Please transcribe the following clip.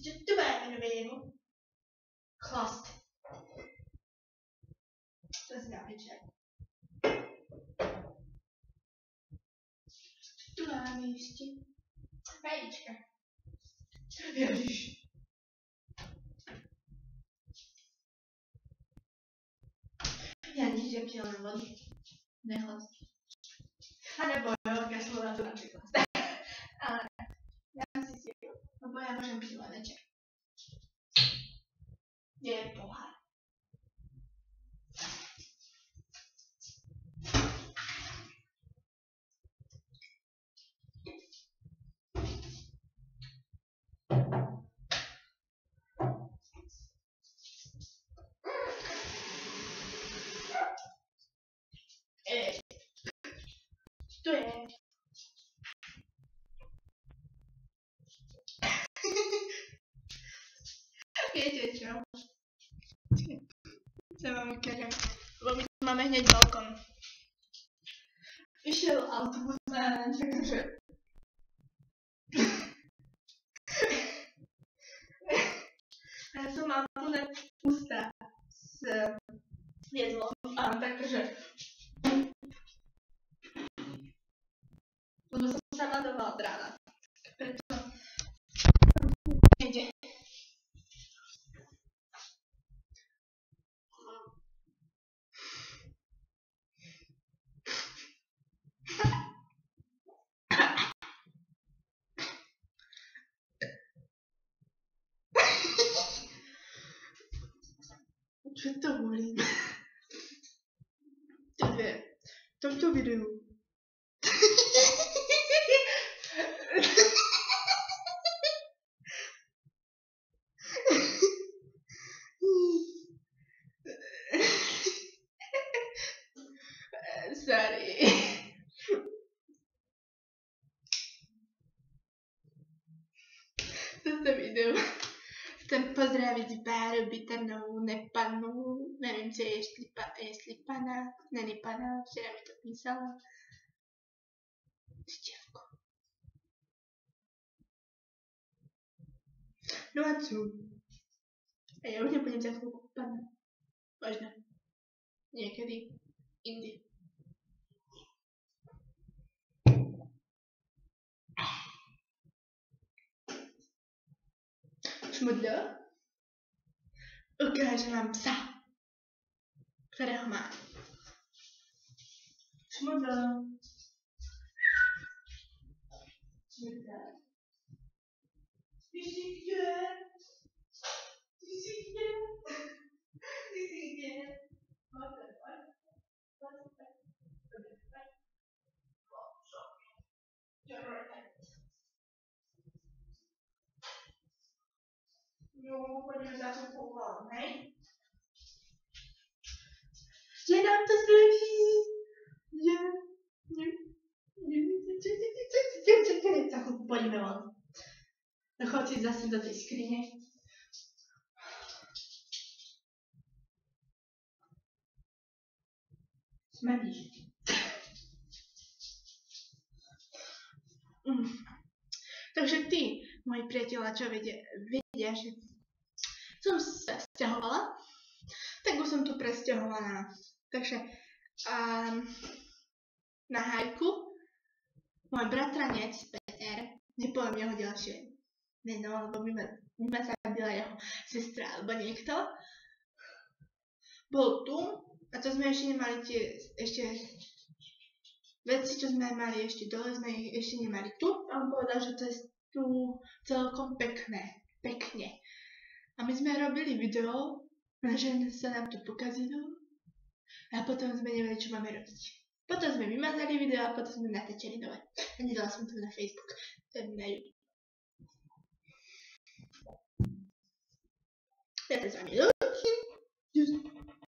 tu máme nového. Chlast. To si dám večer. Tu máme ešte. Vajíčka. Ježiš. Ja nič nepil na vodu. Nehlas. A nebo jo, kašlu na to napríklad. Ale ja si siel, lebo ja môžem piť len večer. Je pohár. To je. Viete čo? Sa vám ukážem, lebo my máme hneď balkón. Išiel autobus na takže... Ja som mal plné ústa s jedlom, takže... Lebo som sa vadovala od rána. Preto... Nejde. Čo to hovorím? Takže v tomto videu sorry. Toto video chcem pozdraviť Báru Bitarnovú, Nepanu, neviem, či je jestli pana, není pana, včera mi to písala. Dievko. No a co? A ja už nebudem za chvíľku pana. Možno. Niekedy. Indy. Šmudlo ukáže vám psa, ktorého má. Šmudlo. Šmudlo. Ty si kde? Ty si kde? Ty si kde? No, poďme za to povolať, hej? Že nám to zlepší. Za chvíľku poďme von. Choď si zase do tej skrine. Smrdíš. Takže ty, moji priatelia, čo vedia, že som sa sťahovala, tak už som tu presťahovaná. Takže na Hajku môj bratranec Peter, nepoviem jeho ďalšie meno, lebo by ma zabila jeho sestra alebo niekto, bol tu a to sme ešte nemali ešte veci, čo sme mali ešte dole, sme ich ešte nemali tu a on povedal, že to je tu celkom pekne. A my sme robili video, že sa nám to pokazilo a potom sme nevedeli, čo máme robiť. Potom sme vymazali video a potom sme natáčali nové. A nedala som to na Facebook, na YouTube. Ja sa s vami ľúčim.